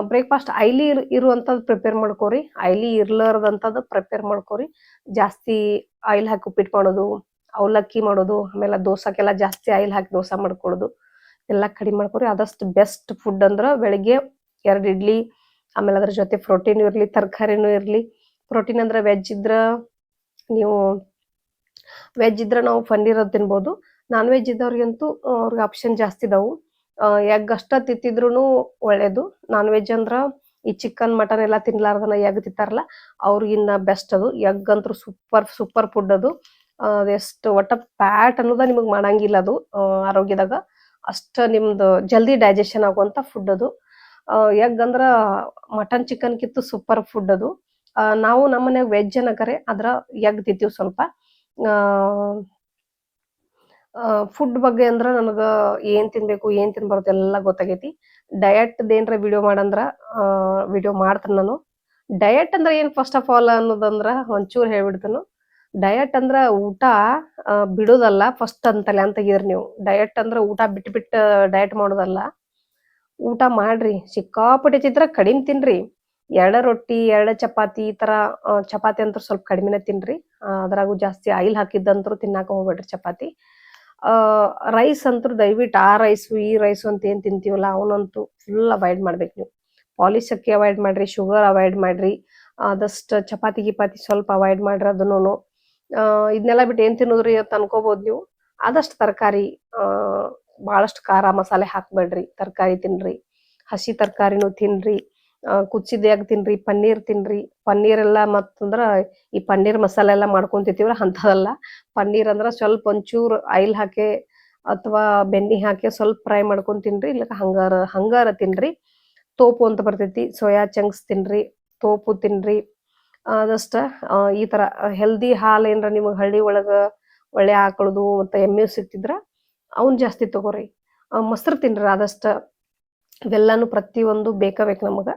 ಬ್ರೇಕ್ಫಾಸ್ಟ್ ಆಯಿಲಿ ಇರುವಂಥದ್ದು ಪ್ರಿಪೇರ್ ಮಾಡ್ಕೋರಿ. ಆಯಿಲಿ ಇರ್ಲಾರ್ದಂಥದ್ದು ಪ್ರಿಪೇರ್ ಮಾಡ್ಕೋರಿ. ಜಾಸ್ತಿ ಆಯಿಲ್ ಹಾಕಿ ಉಪ್ಪಿಟ್ಟು ಮಾಡೋದು, ಅವಲಕ್ಕಿ ಮಾಡೋದು, ಆಮೇಲೆ ದೋಸಕ್ಕೆಲ್ಲ ಜಾಸ್ತಿ ಆಯಿಲ್ ಹಾಕಿ ದೋಸೆ ಮಾಡ್ಕೊಳ್ಳೋದು ಎಲ್ಲ ಕಡಿಮೆ ಮಾಡ್ಕೋರಿ. ಆದಷ್ಟು ಬೆಸ್ಟ್ ಫುಡ್ ಅಂದ್ರ ಬೆಳಿಗ್ಗೆ 2 ಇಡ್ಲಿ, ಆಮೇಲೆ ಅದ್ರ ಜೊತೆ ಪ್ರೋಟೀನ್ ಇರ್ಲಿ, ತರಕಾರಿನೂ ಇರ್ಲಿ. ಪ್ರೋಟೀನ್ ಅಂದ್ರೆ ವೆಜ್ ಇದ್ರ ನಾವು ಪನ್ನೀರ್ ತಿನ್ಬೋದು. ನಾನ್ ವೆಜ್ ಇದ್ದವ್ರಿಗಂತೂ ಅವ್ರಿಗೆ ಆಪ್ಷನ್ ಜಾಸ್ತಿ ಇದಾವು. ಎಗ್ ಅಷ್ಟ ತಿಂತಿದ್ರುನು ಒಳ್ಳೇದು. ನಾನ್ ವೆಜ್ ಅಂದ್ರ ಈ ಚಿಕನ್ ಮಟನ್ ಎಲ್ಲ ತಿನ್ಲಾರ್ದನ ಎಗ್ ತಿಂತಾರಲ್ಲ ಅವ್ರಿಗಿನ್ನ ಬೆಸ್ಟ್ ಅದು. ಎಗ್ ಅಂತೂ ಸೂಪರ್ ಫುಡ್ ಅದು. ಅದೆಷ್ಟು ಒಟ್ಟ ಫ್ಯಾಟ್ ಅನ್ನೋದ ನಿಮಗ್ ಮಾಡಂಗಿಲ್ಲ ಅದು ಆರೋಗ್ಯದಾಗ. ಅಷ್ಟ ನಿಮ್ದು ಜಲ್ದಿ ಡೈಜೆಷನ್ ಆಗುವಂತ ಫುಡ್ ಅದು. ಎಗ್ ಅಂದ್ರ ಮಟನ್ ಚಿಕನ್ ಕಿತ್ತು ಸೂಪರ್ ಫುಡ್ ಅದು. ನಾವು ನಮ್ಮನ್ಯಾಗ ವೆಜ್ ಅನ್ನಕರೆ ಅದ್ರ ಎಗ್ ತಿಂತೀವಿ ಸ್ವಲ್ಪ. ಫುಡ್ ಬಗ್ಗೆ ಅಂದ್ರ ನನಗ ಏನ್ ತಿನ್ಬೇಕು ಏನ್ ತಿನ್ಬಾರ್ದು ಎಲ್ಲ ಗೊತ್ತಾಗೈತಿ. ಡಯಟ್ ಏನ್ರ ವಿಡಿಯೋ ಮಾಡಂದ್ರ ವಿಡಿಯೋ ಮಾಡ್ತೇನೆ ನಾನು. ಡಯಟ್ ಅಂದ್ರ ಏನ್ ಫಸ್ಟ್ ಆಫ್ ಆಲ್ ಅನ್ನೋದಂದ್ರ ಒಂಚೂರು ಹೇಳ್ಬಿಡ್ತೇನೆ. ಡಯಟ್ ಅಂದ್ರ ಊಟ ಬಿಡೋದಲ್ಲ ಫಸ್ಟ್ ಅಂತಲ್ಲ ಅಂತ ತೆಗಿದ್ರಿ ನೀವು. ಡಯಟ್ ಅಂದ್ರ ಊಟ ಬಿಟ್ಟು ಡಯಟ್ ಮಾಡೋದಲ್ಲ. ಊಟ ಮಾಡ್ರಿ, ಸಿಕ್ಕಾಪಟ್ಟೆ ತಿಂದ್ರ ಕಡಿಮೆ ತಿನ್ರಿ. 2 ರೊಟ್ಟಿ 2 ಚಪಾತಿ ಈ ತರ. ಚಪಾತಿ ಅಂತೂ ಸ್ವಲ್ಪ ಕಡಿಮೆನೆ ತಿನ್ರಿ. ಅದ್ರಾಗೂ ಜಾಸ್ತಿ ಆಯಿಲ್ ಹಾಕಿದ್ದಂತೂ ತಿನ್ನಾಕ ಹೋಗ್ಬೇಡ್ರಿ ಚಪಾತಿ. ರೈಸ್ ಅಂತೂ ದಯವಿಟ್ಟು ಆ ರೈಸು ಈ ರೈಸು ಅಂತ ಏನ್ ತಿಂತೀವಲ್ಲ ಅವನಂತೂ ಫುಲ್ ಅವಾಯ್ಡ್ ಮಾಡ್ಬೇಕು ನೀವು. ಪಾಲಿಶ್ ಅಕ್ಕಿ ಅವಾಯ್ಡ್ ಮಾಡ್ರಿ, ಶುಗರ್ ಅವಾಯ್ಡ್ ಮಾಡ್ರಿ. ಆದಷ್ಟು ಚಪಾತಿ ಗಿಪಾತಿ ಸ್ವಲ್ಪ ಅವಾಯ್ಡ್ ಮಾಡ್ರಿ ಅದನ್ನು. ಇದನ್ನೆಲ್ಲ ಬಿಟ್ಟು ಏನ್ ತಿನ್ನೋದ್ರಿ ಅಂತ ಅನ್ಕೋಬಹುದು ನೀವು. ಆದಷ್ಟು ತರಕಾರಿ, ಬಹಳಷ್ಟು ಖಾರ ಮಸಾಲೆ ಹಾಕ್ಬೇಡ್ರಿ. ತರಕಾರಿ ತಿನ್ರಿ, ಹಸಿ ತರಕಾರಿನೂ ತಿನ್ರಿ. ಕುದಿಸಿದ ಎಗ್ ತಿನ್ರಿ, ಪನ್ನೀರ್ ತಿನ್ರಿ. ಪನ್ನೀರ್ ಎಲ್ಲ ಮತ್ತಂದ್ರ ಈ ಪನ್ನೀರ್ ಮಸಾಲೆ ಎಲ್ಲ ಮಾಡ್ಕೊಂತಿರ್ತೀವಲ್ಲ ಅಂತದಲ್ಲ. ಪನ್ನೀರ್ ಅಂದ್ರ ಸ್ವಲ್ಪ ಒಂಚೂರು ಆಯಿಲ್ ಹಾಕಿ ಅಥವಾ ಬೆಣ್ಣೆ ಹಾಕಿ ಸ್ವಲ್ಪ ಫ್ರೈ ಮಾಡ್ಕೊಂಡ್ ತಿನ್ರಿ. ಇಲ್ಲ ಹಂಗಾರ ತಿನ್ರಿ. ತೋಪು ಅಂತ ಬರ್ತೈತಿ, ಸೋಯಾ ಚಂಕ್ಸ್ ತಿನ್ರಿ, ತೋಪು ತಿನ್ರಿ. ಆದಷ್ಟ ಈ ತರ ಹೆಲ್ದಿ ಹಾಲ್ ಏನ್ರ ನಿಮಗ್ ಹಳ್ಳಿ ಒಳಗ ಒಳ್ಳೆ ಆಕಳದು ಮತ್ತೆ ಎಮ್ಮೆ ಸಿಕ್ತಿದ್ರ ಅವನ್ ಜಾಸ್ತಿ ತಗೋರಿ. ಮೊಸರು ತಿನ್ರಿ ಆದಷ್ಟ. ಇವೆಲ್ಲಾನು ಪ್ರತಿಯೊಂದು ಬೇಕು ನಮಗ.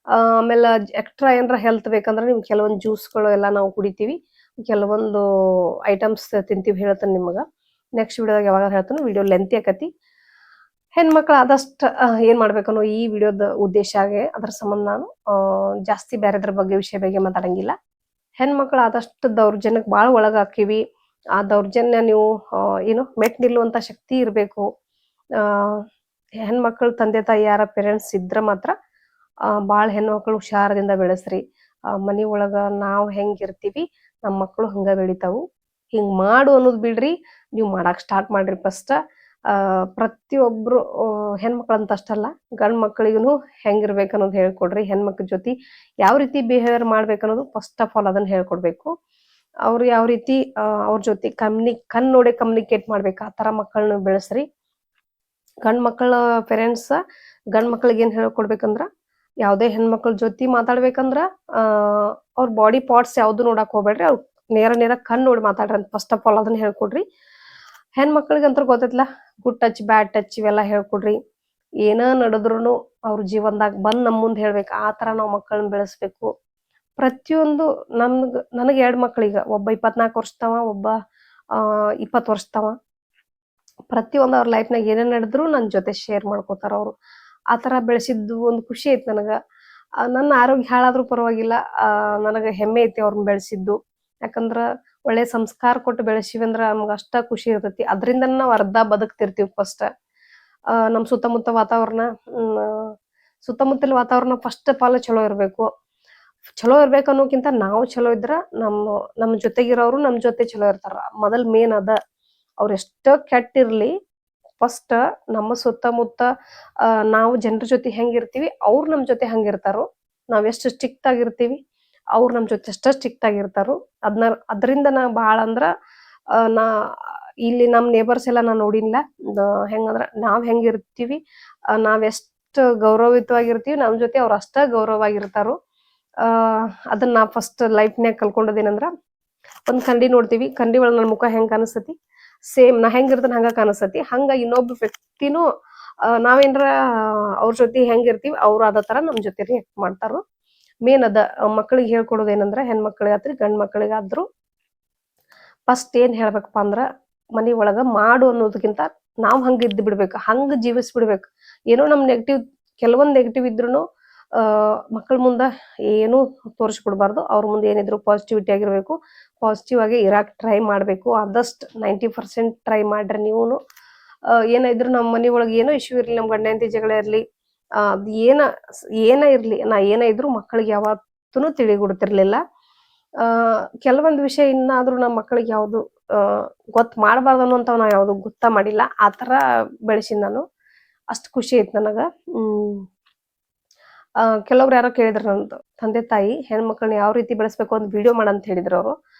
ಆಮೇಲೆ ಎಕ್ಸ್ಟ್ರಾ ಏನ್ರ ಹೆಲ್ತ್ ಬೇಕಂದ್ರೆ ನಿಮ್ಗೆ ಕೆಲವೊಂದು ಜ್ಯೂಸ್ಗಳು ಎಲ್ಲ ನಾವು ಕುಡಿತೀವಿ, ಕೆಲವೊಂದು ಐಟಮ್ಸ್ ತಿಂತೀವಿ. ಹೇಳ್ತೇನೆ ನಿಮಗ ನೆಕ್ಸ್ಟ್ ವಿಡಿಯೋದಾಗ ಯಾವಾಗ ಹೇಳ್ತಾನೆ. ವಿಡಿಯೋ ಲೆಂತಿ ಆಕತಿ. ಹೆಣ್ಮಕ್ಳು ಆದಷ್ಟು ಏನ್ ಮಾಡ್ಬೇಕನ್ನೋ ಈ ವಿಡಿಯೋದ ಉದ್ದೇಶ ಆಗಿ ಅದ್ರ ಸಂಬಂಧ ನಾನು ಜಾಸ್ತಿ ಬೇರೆದ್ರ ವಿಷಯ ಬಗ್ಗೆ ಮಾತಾಡಂಗಿಲ್ಲ. ಹೆಣ್ಮಕ್ಳು ಆದಷ್ಟು ದೌರ್ಜನ್ಯಕ್ಕೆ ಭಾಳ ಒಳಗಾಕಿವಿ. ಆ ದೌರ್ಜನ್ಯ ನೀವು ಮೆಟ್ ನಿಲ್ಲುವಂತ ಶಕ್ತಿ ಇರಬೇಕು. ಹೆಣ್ಮಕ್ಳು ತಂದೆ ತಾಯಿ ಯಾರ ಪೇರೆಂಟ್ಸ್ ಇದ್ರ ಮಾತ್ರ ಭಾಳ ಹೆಣ್ಮಕ್ಳು ಹುಷಾರದಿಂದ ಬೆಳೆಸ್ರಿ. ಮನಿ ಒಳಗ ನಾವ್ ಹೆಂಗಿರ್ತೀವಿ ನಮ್ಮ ಮಕ್ಳು ಹಂಗ ಬೆಳಿತಾವು. ಹಿಂಗ್ ಮಾಡು ಅನ್ನೋದು ಬಿಡ್ರಿ, ನೀವು ಮಾಡಾಕ್ ಸ್ಟಾರ್ಟ್ ಮಾಡ್ರಿ ಫಸ್ಟ್. ಪ್ರತಿಯೊಬ್ರು ಹೆಣ್ಮಕ್ಳಂತ ಅಷ್ಟಲ್ಲ, ಗಂಡ್ ಮಕ್ಳಿಗೂ ಹೆಂಗಿರ್ಬೇಕು ಅನ್ನೋದು ಹೇಳ್ಕೊಡ್ರಿ. ಹೆಣ್ಮಕ್ಳ ಜೊತೆ ಯಾವ ರೀತಿ ಬಿಹೇವಿಯರ್ ಮಾಡ್ಬೇಕನ್ನೋದು ಫಸ್ಟ್ ಆಫ್ ಆಲ್ ಅದನ್ನ ಹೇಳ್ಕೊಡ್ಬೇಕು. ಅವ್ರು ಯಾವ ರೀತಿ ಅವ್ರ ಜೊತೆ ನೋಡಿ ಕಮ್ಯುನಿಕೇಟ್ ಮಾಡ್ಬೇಕು, ಆ ತರ ಮಕ್ಕಳನ್ನ ಬೆಳೆಸ್ರಿ. ಗಂಡ್ ಮಕ್ಕಳ ಪೇರೆಂಟ್ಸ್ ಗಂಡ್ ಮಕ್ಳಿಗೆ ಏನ್ ಹೇಳ್ಕೊಡ್ಬೇಕಂದ್ರ, ಯಾವ್ದೇ ಹೆಣ್ಮಕ್ಳ ಜೊತೆ ಮಾತಾಡ್ಬೇಕಂದ್ರ ಅವ್ರ ಬಾಡಿ ಪಾರ್ಟ್ಸ್ ಯಾವ್ದು ನೋಡಕ್ ಹೋಗ್ಬೇಡ್ರಿ. ಅವ್ರ ನೇರ ಕಣ್ ನೋಡಿ ಮಾತಾಡ್ರಿ ಅಂತ ಫಸ್ಟ್ ಆಫ್ ಆಲ್ ಅದನ್ನ ಹೇಳ್ಕೊಡ್ರಿ. ಹೆಣ್ಮಕ್ಳಿಗಂತೂ ಗೊತ್ತೈತ್ಲಾ, ಗುಡ್ ಟಚ್ ಬ್ಯಾಡ್ ಟಚ್ ಇವೆಲ್ಲ ಹೇಳ್ಕೊಡ್ರಿ. ಏನ ನಡೆದ್ರು ಅವ್ರ ಜೀವನದಾಗ ಬಂದ್ ನಮ್ ಮುಂದ್ ಹೇಳ್ಬೇಕು, ಆ ತರ ನಾವ್ ಮಕ್ಕಳನ್ನ ಬೆಳೆಸ್ಬೇಕು. ಪ್ರತಿಯೊಂದು ನನಗ್ 2 ಮಕ್ಳೀಗ, ಒಬ್ಬ 24 ವರ್ಷದವ, ಒಬ್ಬ 20 ವರ್ಷದವ. ಪ್ರತಿಯೊಂದು ಅವ್ರ ಲೈಫ್ನಾಗ ಏನೇನ್ ನಡೆದ್ರು ನನ್ ಜೊತೆ ಶೇರ್ ಮಾಡ್ಕೋತಾರ ಅವ್ರು. ಆ ತರ ಬೆಳೆಸಿದ್ದು ಒಂದು ಖುಷಿ ಐತಿ ನನಗ. ನನ್ನ ಆರೋಗ್ಯ ಹಾಳಾದ್ರೂ ಪರವಾಗಿಲ್ಲ, ನನಗ ಹೆಮ್ಮೆ ಐತಿ ಅವ್ರನ್ನ ಬೆಳೆಸಿದ್ದು. ಯಾಕಂದ್ರ ಒಳ್ಳೆ ಸಂಸ್ಕಾರ ಕೊಟ್ಟು ಬೆಳೆಸಿವಿ ಅಂದ್ರ ನಮ್ಗ ಅಷ್ಟ ಖುಷಿ ಇರ್ತೈತಿ. ಅದ್ರಿಂದನ ನಾವ್ ಅರ್ಧ ಬದುಕ್ತಿರ್ತೀವಿ ಫಸ್ಟ್. ನಮ್ ಸುತ್ತಮುತ್ತ ವಾತಾವರಣ, ಸುತ್ತಮುತ್ತಲ ವಾತಾವರಣ ಫಸ್ಟ್ ಆಫ್ ಆಲ್ ಚಲೋ ಇರ್ಬೇಕು. ಚಲೋ ಇರ್ಬೇಕ್ ಅನ್ನೋಕ್ಕಿಂತ ನಾವು ಚಲೋ ಇದ್ರ ನಮ್ ಜೊತೆಗಿರೋರು ನಮ್ ಜೊತೆ ಚಲೋ ಇರ್ತಾರ. ಮೊದಲ್ ಮೇನ್ ಅದ. ಅವ್ರ ಎಷ್ಟ ಕೆಟ್ಟಿರ್ಲಿ, ಫಸ್ಟ್ ನಮ್ಮ ಸುತ್ತಮುತ್ತ ನಾವು ಜನರ ಜೊತೆ ಹೆಂಗಿರ್ತೀವಿ, ಅವ್ರು ನಮ್ ಜೊತೆ ಹಂಗಿರ್ತಾರೋ. ನಾವ್ ಎಷ್ಟು ಸ್ಟ್ರಿಕ್ಟ್ ಆಗಿರ್ತೀವಿ, ಅವ್ರು ನಮ್ ಜೊತೆ ಅಷ್ಟ ಸ್ಟ್ರಿಕ್ಟ್ ಆಗಿರ್ತಾರೋ. ಅದ್ರಿಂದ ನಾ ಬಾಳ ಅಂದ್ರ ನಾ ಇಲ್ಲಿ ನಮ್ ನೇಬರ್ಸ್ ಎಲ್ಲ ನಾ ನೋಡಿನ್ಲ. ಹೆಂಗಂದ್ರ ನಾವ್ ಹೆಂಗಿರ್ತೀವಿ, ನಾವ್ ಎಷ್ಟ್ ಗೌರವಯುತವಾಗಿರ್ತೀವಿ, ನಮ್ ಜೊತೆ ಅವ್ರ ಅಷ್ಟ ಗೌರವವಾಗಿರ್ತಾರೋ. ಅದನ್ನ ನಾ ಫಸ್ಟ್ ಲೈಫ್ನ್ಯಾಗ ಕಲ್ಕೊಂಡದೇನಂದ್ರ, ಒಂದ್ ಕಂಡಿ ನೋಡ್ತೀವಿ, ಕಂಡಿ ಒಳಗ್ ನನ್ ಮುಖ ಹೆಂಗ್ ಕಾಣಿಸ್ತತಿ, ಸೇಮ್ ನಾ ಹೆಂಗಿರ್ತೇನೆ ಹಂಗ ಕಾಣಿಸ್ತತಿ. ಹಂಗ ಇನ್ನೊಬ್ಬ ವ್ಯಕ್ತಿನೂ ನಾವೇನ್ರ ಅವ್ರ ಜೊತೆ ಹೆಂಗಿರ್ತೀವಿ ಅವ್ರು ಅದ ತರ ನಮ್ ಜೊತೆ ರಿಯಾಕ್ಟ್ ಮಾಡ್ತಾರೋ. ಮೇನ್ ಅದ. ಮಕ್ಕಳಿಗೆ ಹೇಳ್ಕೊಡೋದ್ ಏನಂದ್ರ, ಹೆಣ್ಮಕ್ಳಿಗಾತ್ರಿ ಗಂಡ್ ಮಕ್ಳಿಗಾದ್ರು ಫಸ್ಟ್ ಏನ್ ಹೇಳ್ಬೇಕಪ್ಪ ಅಂದ್ರ, ಮನಿ ಒಳಗ ಮಾಡು ಅನ್ನೋದಕ್ಕಿಂತ ನಾವ್ ಹಂಗ ಇದ್ದು ಬಿಡ್ಬೇಕು, ಹಂಗ ಜೀವಿಸ್ಬಿಡ್ಬೇಕು. ಏನೋ ನಮ್ ನೆಗೆಟಿವ್, ಕೆಲವೊಂದ್ ನೆಗೆಟಿವ್ ಇದ್ರುನು ಮಕ್ಕಳ ಮುಂದ ಏನು ತೋರಿಸ್ಕೊಡ್ಬಾರ್ದು. ಅವ್ರ ಮುಂದೆ ಏನಿದ್ರು ಪಾಸಿಟಿವಿಟಿ ಆಗಿರ್ಬೇಕು. ಪಾಸಿಟಿವ್ ಆಗಿ ಇರಾಕ್ ಟ್ರೈ ಮಾಡ್ಬೇಕು. ಆದಷ್ಟು 90% ಟ್ರೈ ಮಾಡ್ರಿ ನೀವುನು. ಏನ ಇದ್ರು ನಮ್ಮ ಮನಿ ಒಳಗೆ ಏನೋ ಇಶ್ಯೂ ಇರ್ಲಿ, ನಮ್ ಗಂಡ ಹೆಂಡತಿ ಜಗಳ ಇರ್ಲಿ, ಅದ್ ಏನ ಇರ್ಲಿ, ನಾ ಏನ ಇದ್ರು ಮಕ್ಕಳಿಗೆ ಯಾವತ್ತೂ ತಿಳಿಗೊಡ್ತಿರ್ಲಿಲ್ಲ. ಕೆಲವೊಂದ್ ವಿಷಯ ಇನ್ನಾದ್ರೂ ನಮ್ಮ ಮಕ್ಕಳಿಗೆ ಯಾವ್ದು ಗೊತ್ತ ಮಾಡ್ಬಾರ್ದು ಅನ್ನೋಂಥವ್ ನಾ ಯಾವ್ದು ಗೊತ್ತ ಮಾಡಿಲ್ಲ. ಆ ತರ ಬೆಳೆಸಿನ್ ನಾನು. ಅಷ್ಟ್ ಖುಷಿ ಐತ್ ನನಗ. ಕೆಲವ್ರು ಯಾರೋ ಕೇಳಿದ್ರು ನಂದು ತಂದೆ ತಾಯಿ ಹೆಣ್ಮಕ್ಳನ್ನ ಯಾವ ರೀತಿ ಬೆಳೆಸ್ಬೇಕು ಅಂತ ವಿಡಿಯೋ ಮಾಡಂತ ಹೇಳಿದ್ರು ಅವ್ರು.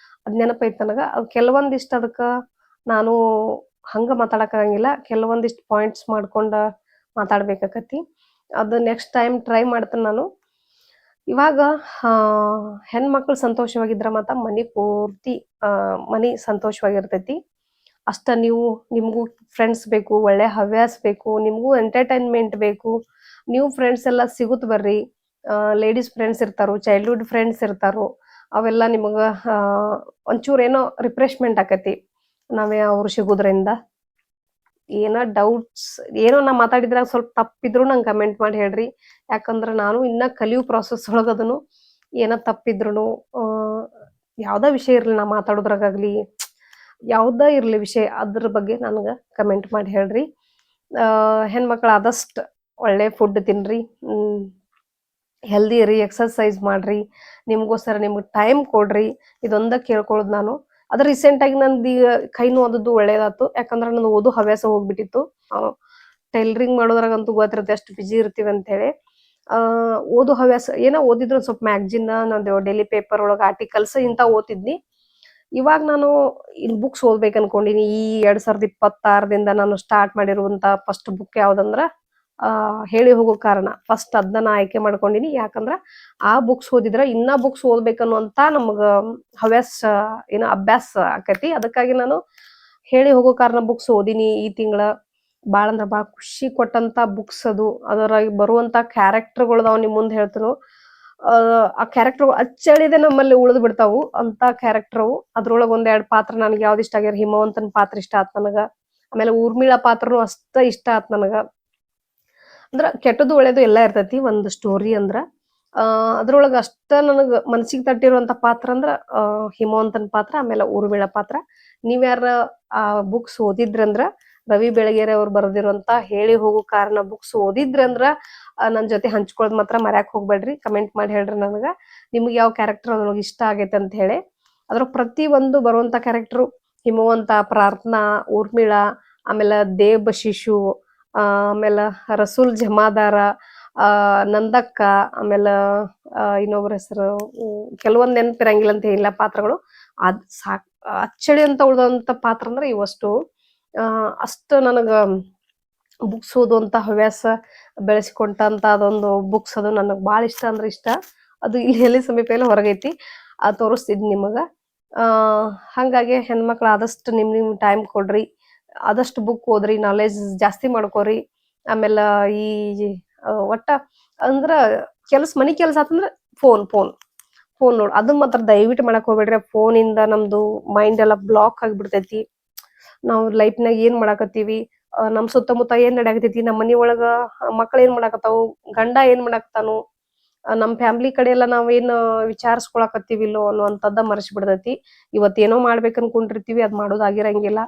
ಅದ್ ನೆನಪೈತ್ ನನಗ. ಕೆಲವೊಂದಿಷ್ಟು ಅದಕ್ಕ ನಾನು ಹಂಗ ಮಾತಾಡಕ್ಕಾಗಂಗಿಲ್ಲ. ಕೆಲವೊಂದಿಷ್ಟು ಪಾಯಿಂಟ್ಸ್ ಮಾಡ್ಕೊಂಡ ಮಾತಾಡ್ಬೇಕಾಕತಿ. ಅದು ನೆಕ್ಸ್ಟ್ ಟೈಮ್ ಟ್ರೈ ಮಾಡ್ತೇನೆ ನಾನು. ಇವಾಗ ಹೆಣ್ಮಕ್ಳು ಸಂತೋಷವಾಗಿದ್ರ ಮಾತ್ರ ಮನಿ ಪೂರ್ತಿ ಮನಿ ಸಂತೋಷವಾಗಿರ್ತೈತಿ. ಅಷ್ಟ ನಿಮ್ಗೂ ಫ್ರೆಂಡ್ಸ್ ಬೇಕು, ಒಳ್ಳೆ ಹವ್ಯಾಸ ಬೇಕು, ನಿಮ್ಗೂ ಎಂಟರ್ಟೈನ್ಮೆಂಟ್ ಬೇಕು. ನೀವು ಫ್ರೆಂಡ್ಸ್ ಎಲ್ಲ ಸಿಗುತ್ ಬರ್ರಿ. ಲೇಡೀಸ್ ಫ್ರೆಂಡ್ಸ್ ಇರ್ತಾರೋ, ಚೈಲ್ಡ್ಹುಡ್ ಫ್ರೆಂಡ್ಸ್ ಇರ್ತಾರೋ. ಅವೆಲ್ಲ ನಿಮಗ ಒಂಚೂರ್ ಏನೋ ರಿಫ್ರೆಶ್ಮೆಂಟ್ ಆಕತಿ ಅವ್ರು ಸಿಗೋದ್ರಿಂದ. ಏನೋ ಡೌಟ್ಸ್, ಏನೋ ನಾ ಮಾತಾಡಿದ್ರಾಗ ಸ್ವಲ್ಪ ತಪ್ಪಿದ್ರು ನಂಗೆ ಕಮೆಂಟ್ ಮಾಡಿ ಹೇಳ್ರಿ. ಯಾಕಂದ್ರ ನಾನು ಇನ್ನ ಕಲಿಯೋ ಪ್ರಾಸೆಸ್ ಒಳಗದನು. ಏನೋ ತಪ್ಪಿದ್ರುನು, ಯಾವ್ದ ವಿಷಯ ಇರ್ಲಿ, ನಾ ಮಾತಾಡೋದ್ರಾಗ್ಲಿ, ಯಾವ್ದ ಇರ್ಲಿ ವಿಷಯ, ಅದ್ರ ಬಗ್ಗೆ ನನ್ಗ ಕಮೆಂಟ್ ಮಾಡಿ ಹೇಳ್ರಿ. ಹೆಣ್ಮಕ್ಳು ಆದಷ್ಟು ಒಳ್ಳೆ ಫುಡ್ ತಿನ್ರಿ, ಹೆಲ್ದಿ ಇರಿ, ಎಕ್ಸರ್ಸೈಸ್ ಮಾಡ್ರಿ, ನಿಮ್ಗೋಸ್ಕರ ನಿಮ್ಗೆ ಟೈಮ್ ಕೊಡ್ರಿ. ಇದೊಂದ ಕೇಳ್ಕೊಳ್ಳೋದು ನಾನು. ಅದು ರೀಸೆಂಟ್ ಆಗಿ ನಂದು ಈಗ ಕೈ ನೋದದ್ದು ಒಳ್ಳೇದಾತು. ಯಾಕಂದ್ರೆ ನಂದು ಓದು ಹವ್ಯಾಸ ಹೋಗ್ಬಿಟ್ಟಿತ್ತು. ಟೈಲರಿಂಗ್ ಮಾಡೋದ್ರಾಗಂತೂ ಗೊತ್ತಿರುತ್ತೆ ಎಷ್ಟು ಬಿಜಿ ಇರ್ತೀವಿ ಅಂತ ಹೇಳಿ. ಓದು ಹವ್ಯಾಸ ಏನೋ ಓದಿದ್ರು ಸ್ವಲ್ಪ ಮ್ಯಾಗ್ಜಿನ್, ನಂದು ಡೈಲಿ ಪೇಪರ್ ಒಳಗೆ ಆರ್ಟಿಕಲ್ಸ್ ಇಂತ ಓದ್ತಿದ್ನಿ. ಇವಾಗ ನಾನು ಬುಕ್ಸ್ ಓದ್ಬೇಕು ಅನ್ಕೊಂಡಿನಿ. ಈ 2026ದಿಂದ ನಾನು ಸ್ಟಾರ್ಟ್ ಮಾಡಿರುವಂತ ಫಸ್ಟ್ ಬುಕ್ ಯಾವ್ದಂದ್ರ ಹೇಳಿ ಹೋಗೋ ಕಾರಣ. ಫಸ್ಟ್ ಅದನ್ನ ಆಯ್ಕೆ ಮಾಡ್ಕೊಂಡಿನಿ. ಯಾಕಂದ್ರ ಆ ಬುಕ್ಸ್ ಓದಿದ್ರ ಇನ್ನ ಬುಕ್ಸ್ ಓದ್ಬೇಕನ್ನುವಂತ ನಮಗ ಹವ್ಯಾಸ, ಏನೋ ಅಭ್ಯಾಸ ಆಕತಿ. ಅದಕ್ಕಾಗಿ ನಾನು ಹೇಳಿ ಹೋಗೋ ಕಾರಣ ಬುಕ್ಸ್ ಓದಿನಿ ಈ ತಿಂಗಳ. ಬಾಳ ಅಂದ್ರ ಬಾಳ ಖುಷಿ ಕೊಟ್ಟಂತ ಬುಕ್ಸ್ ಅದು. ಅದರಾಗಿ ಬರುವಂತ ಕ್ಯಾರೆಕ್ಟರ್ಗಳು ನಾವು ನಿಮ್ ಮುಂದೆ ಹೇಳ್ತೇನೆ. ಆ ಕ್ಯಾರೆಕ್ಟರ್ ಅಚ್ಚಳಿದೆ ನಮ್ಮಲ್ಲಿ ಉಳಿದು ಬಿಡ್ತಾವು ಅಂತ ಕ್ಯಾರೆಕ್ಟರ್. ಅದ್ರೊಳಗೆ ಒಂದೆರಡು ಪಾತ್ರ ನನಗೆ ಯಾವ್ದು ಇಷ್ಟ ಆಗ್ಯಾರ. ಹಿಮವಂತನ ಪಾತ್ರ ಇಷ್ಟ ಆತ್ ನನಗ. ಆಮೇಲೆ ಊರ್ಮಿಳಾ ಪಾತ್ರನು ಅಷ್ಟ ಇಷ್ಟ ಆತ್ ನನಗ. ಅಂದ್ರ ಕೆಟ್ಟದ್ದು ಒಳ್ಳೇದು ಎಲ್ಲಾ ಇರ್ತೈತಿ ಒಂದು ಸ್ಟೋರಿ ಅಂದ್ರ. ಅದ್ರೊಳಗ ಅಷ್ಟ ನನಗ ಮನಸ್ಸಿಗೆ ತಟ್ಟಿರುವಂತ ಪಾತ್ರ ಅಂದ್ರ ಹಿಮವಂತನ ಪಾತ್ರ, ಆಮೇಲೆ ಊರ್ಮಿಳಾ ಪಾತ್ರ. ನೀವ್ಯಾರ ಆ ಬುಕ್ಸ್ ಓದಿದ್ರಂದ್ರ, ರವಿ ಬೆಳಗೆರೆ ಅವ್ರು ಬರೆದಿರುವಂತ ಹೇಳಿ ಹೋಗೋ ಕಾರಣ ಬುಕ್ಸ್ ಓದಿದ್ರಂದ್ರ ನನ್ ಜೊತೆ ಹಂಚ್ಕೊಳ್ಳೋದ್ ಮಾತ್ರ ಮರ್ಯಾಕ್ ಹೋಗ್ಬೇಡ್ರಿ. ಕಮೆಂಟ್ ಮಾಡಿ ಹೇಳ್ರಿ ನನಗ ನಿಮ್ಗೆ ಯಾವ ಕ್ಯಾರೆಕ್ಟರ್ ಅದ್ರೊಳಗೆ ಇಷ್ಟ ಆಗೈತೆ ಅಂತ ಹೇಳಿ. ಅದ್ರ ಪ್ರತಿ ಒಂದು ಬರುವಂತ ಕ್ಯಾರೆಕ್ಟರ್, ಹಿಮವಂತ, ಪ್ರಾರ್ಥನಾ, ಊರ್ಮಿಳಾ, ಆಮೇಲೆ ದೇಬ್ ಶಿಶು, ಆಮೇಲೆ ರಸೂಲ್ ಜಮಾದಾರ, ನಂದಕ್ಕ, ಆಮೇಲೆ ಇನ್ನೊಬ್ರ ಹೆಸರು ಕೆಲವೊಂದ್ ನೆನಪಿರಂಗಿಲ್ಲ ಅಂತ ಏನಿಲ್ಲ ಪಾತ್ರಗಳು. ಅದ್ ಅಚ್ಚಳಿ ಅಂತ ಉಳ್ದಂತ ಪಾತ್ರ ಅಂದ್ರೆ ಇವಷ್ಟು. ಅಷ್ಟ ನನಗ ಬುಕ್ಸ್ ಓದುವಂತ ಹವ್ಯಾಸ ಬೆಳೆಸಿಕೊಂಡಂತ ಅದೊಂದು ಬುಕ್ಸ್ ಅದು ನನಗ್ ಬಾಳ ಇಷ್ಟ ಅಂದ್ರೆ ಇಷ್ಟ. ಅದು ಇಲ್ಲಿ ಎಲ್ಲಿ ಸಮೀಪ ಎಲ್ಲ ಹೊರಗೈತಿ, ತೋರಿಸ್ತಿದ್ ನಿಮಗ. ಹಂಗಾಗಿ ಹೆಣ್ಮಕ್ಳು ಆದಷ್ಟು ನಿಮ್ ಟೈಮ್ ಕೊಡ್ರಿ. ಆದಷ್ಟು ಬುಕ್ ಓದ್ರಿ, ನಾಲೆಜ್ ಜಾಸ್ತಿ ಮಾಡ್ಕೋರಿ. ಆಮೇಲೆ ಈ ಒಟ್ಟ ಅಂದ್ರ ಮನಿ ಕೆಲ್ಸ ಆತಂದ್ರ ಫೋನ್ ನೋಡ್. ಅದನ್ನ ಮಾತ್ರ ದಯವಿಟ್ಟು ಮಾಡಕ್ ಹೋಗ್ಬೇಡ್ರಿ. ಫೋನಿಂದ ನಮ್ದು ಮೈಂಡ್ ಎಲ್ಲ ಬ್ಲಾಕ್ ಆಗಿಬಿಡ್ತೈತಿ. ನಾವು ಲೈಫ್ನಾಗ ಏನ್ ಮಾಡಾಕತ್ತೀವಿ, ನಮ್ ಸುತ್ತಮುತ್ತ ಏನ್ ನಡೆಯಾಕತೈತಿ, ನಮ್ಮ ಮನಿ ಒಳಗ ಮಕ್ಳ ಏನ್ ಮಾಡಾಕತ್ತಾವು, ಗಂಡ ಏನ್ ಮಾಡಾಕತ್ತಾನು, ನಮ್ ಫ್ಯಾಮಿಲಿ ಕಡೆ ಎಲ್ಲ ನಾವೇನ್ ವಿಚಾರಿಸ್ಕೊಳಕತ್ತೀವಿಲ್ಲೋ ಅನ್ನುವಂಥದ್ದ ಮರ್ಸಿ ಬಿಡ್ತೈತಿ. ಇವತ್ತೇನೋ ಮಾಡ್ಬೇಕ್ ಅನ್ಕೊಂಡಿರ್ತೀವಿ, ಅದ್ ಮಾಡೋದಾಗಿರಂಗಿಲ್ಲ.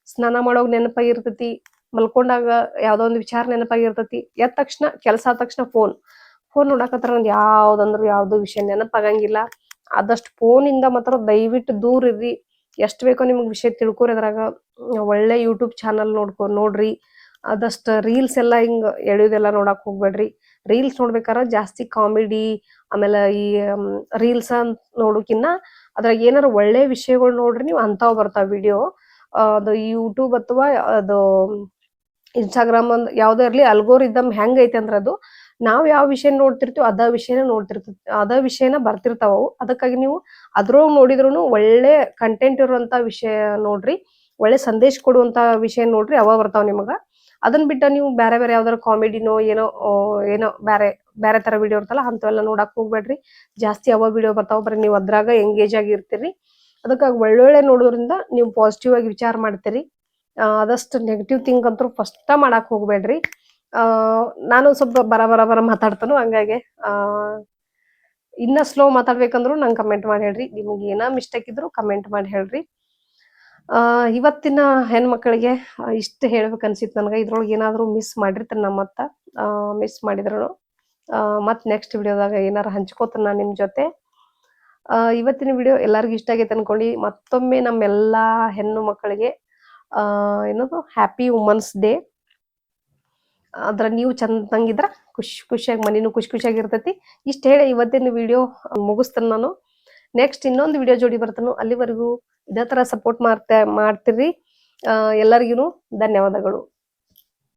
ಸ್ನಾನ ಮಾಡೋವಾಗ ನೆನಪಾಗಿರ್ತೈತಿ, ಮಲ್ಕೊಂಡಾಗ ಯಾವ್ದೋ ಒಂದ್ ವಿಚಾರ ನೆನಪಾಗಿರ್ತೈತಿ. ಎದ್ದ ತಕ್ಷಣ ಕೆಲ್ಸ ಆದ ತಕ್ಷಣ ಫೋನ್ ನೋಡಾಕತ್ತಾರ ಅಂದ್ ಯಾವ್ದಂದ್ರು ಯಾವ್ದು ವಿಷಯ ನೆನಪಾಗಂಗಿಲ್ಲ. ಆದಷ್ಟು ಫೋನಿಂದ ಮಾತ್ರ ದಯವಿಟ್ಟು ದೂರ ಇರ್ರಿ. ಎಷ್ಟ್ ಬೇಕೋ ನಿಮ್ಗ್ ವಿಷಯ ತಿಳ್ಕೊರಿ ಅದ್ರಾಗ. ಒಳ್ಳೆ ಯೂಟ್ಯೂಬ್ ಚಾನಲ್ ನೋಡ್ರಿ. ಆದಷ್ಟ ರೀಲ್ಸ್ ಎಲ್ಲಾ ಹಿಂಗ್ ಎಳಿಯೋದೆಲ್ಲಾ ನೋಡಾಕ್ ಹೋಗ್ಬೇಡ್ರಿ. ರೀಲ್ಸ್ ನೋಡ್ಬೇಕಾರ ಜಾಸ್ತಿ ಕಾಮಿಡಿ ಆಮೇಲೆ ಈ ರೀಲ್ಸ್ ಅಂತ ನೋಡೋಕಿನ್ನ ಅದ್ರಾಗ ಏನಾರ ಒಳ್ಳೆ ವಿಷಯಗಳು ನೋಡ್ರಿ ನೀವು, ಅಂತಾವ್ ಬರ್ತಾವ ವಿಡಿಯೋ. ಅದು ಯೂಟ್ಯೂಬ್ ಅಥವಾ ಅದು ಇನ್ಸ್ಟಾಗ್ರಾಮ್ ಒಂದ್ ಯಾವ್ದೇ ಇರ್ಲಿ, ಅಲ್ಗೋರಿದಮ್ ಹೆಂಗ್ ಐತಿ ಅಂದ್ರ ಅದು ನಾವ್ ಯಾವ ವಿಷಯ ನೋಡ್ತಿರ್ತೀವಿ ಅದ ವಿಷಯನ ಬರ್ತಿರ್ತಾವು. ಅದಕ್ಕಾಗಿ ನೀವು ಅದ್ರೊಳಗ್ ನೋಡಿದ್ರುನು ಒಳ್ಳೆ ಕಂಟೆಂಟ್ ಇರುವಂತ ವಿಷಯ ನೋಡ್ರಿ, ಒಳ್ಳೆ ಸಂದೇಶ ಕೊಡುವಂತ ವಿಷಯ ನೋಡ್ರಿ, ಅವ ಬರ್ತಾವ್ ನಿಮಗ. ಅದನ್ ಬಿಟ್ಟ ನೀವು ಬ್ಯಾರೆ ಯಾವ್ದಾರ ಕಾಮಿಡಿನೋ ಏನೋ ಬ್ಯಾರೆ ತರ ವಿಡಿಯೋ ಇರ್ತಲ್ಲ ಅಂತವೆಲ್ಲ ನೋಡಾಕ್ ಹೋಗ್ಬೇಡ್ರಿ. ಜಾಸ್ತಿ ಅವ ವಿಡಿಯೋ ಬರ್ತಾವ, ಬರೀ ನೀವ್ ಅದ್ರಾಗ ಎಂಗೇಜ್ ಆಗಿ ಇರ್ತೀರಿ. ಅದಕ್ಕಾಗಿ ಒಳ್ಳೊಳ್ಳೆ ನೋಡೋದ್ರಿಂದ ನೀವು ಪಾಸಿಟಿವ್ ಆಗಿ ವಿಚಾರ ಮಾಡ್ತೀರಿ. ಆದಷ್ಟು ನೆಗೆಟಿವ್ ಥಿಂಕ್ ಅಂತೂ ಫಸ್ಟ್ ಮಾಡಾಕ್ ಹೋಗ್ಬೇಡ್ರಿ. ನಾನು ಸ್ವಲ್ಪ ಬರ ಮಾತಾಡ್ತಾನು, ಹಂಗಾಗಿ ಇನ್ನ ಸ್ಲೋ ಮಾತಾಡ್ಬೇಕಂದ್ರು ನಂಗೆ ಕಮೆಂಟ್ ಮಾಡಿ ಹೇಳ್ರಿ. ನಿಮ್ಗೆ ಏನ ಮಿಸ್ಟೇಕ್ ಇದ್ರು ಕಮೆಂಟ್ ಮಾಡಿ ಹೇಳ್ರಿ. ಇವತ್ತಿನ ಹೆಣ್ಮಕ್ಳಿಗೆ ಇಷ್ಟ ಹೇಳ್ಬೇಕು ಅನ್ಸಿತ್ತು ನನಗೆ. ಇದ್ರೊಳಗೆ ಏನಾದ್ರು ಮಿಸ್ ಮಾಡಿರ್ತೀನಿ ನಾ, ಮಿಸ್ ಮಾಡಿದ್ರು ಮತ್ ನೆಕ್ಸ್ಟ್ ವಿಡಿಯೋದಾಗ ಏನಾರು ಹಂಚ್ಕೋತೀನಿ ನಾನು ನಿಮ್ ಜೊತೆ. ಇವತ್ತಿನ ವಿಡಿಯೋ ಎಲ್ಲರಿಗೂ ಇಷ್ಟ ಆಗೈತೆ ಅನ್ಕೊಂಡು ಮತ್ತೊಮ್ಮೆ ನಮ್ಮೆಲ್ಲಾ ಹೆಣ್ಣು ಮಕ್ಕಳಿಗೆ ಏನದು ಹ್ಯಾಪಿ ವುಮನ್ಸ್ ಡೇ. ನೀವು ಚಂದಂಗಿದ್ರ ಖುಷಿಯಾಗಿ ಮನಿನೂ ಖುಷಿಯಾಗಿರ್ತೈತಿ. ಇಷ್ಟ ಹೇಳಿ ಇವತ್ತಿನ ವಿಡಿಯೋ ಮುಗಿಸ್ತೇನೆ ನಾನು. ನೆಕ್ಸ್ಟ್ ಇನ್ನೊಂದು ವಿಡಿಯೋ ಜೋಡಿ ಬರ್ತಾನು. ಅಲ್ಲಿವರೆಗೂ ಇದೇ ತರ ಸಪೋರ್ಟ್ ಮಾಡ್ತಿರ್ರಿ. ಎಲ್ಲರಿಗೂ ಧನ್ಯವಾದಗಳು.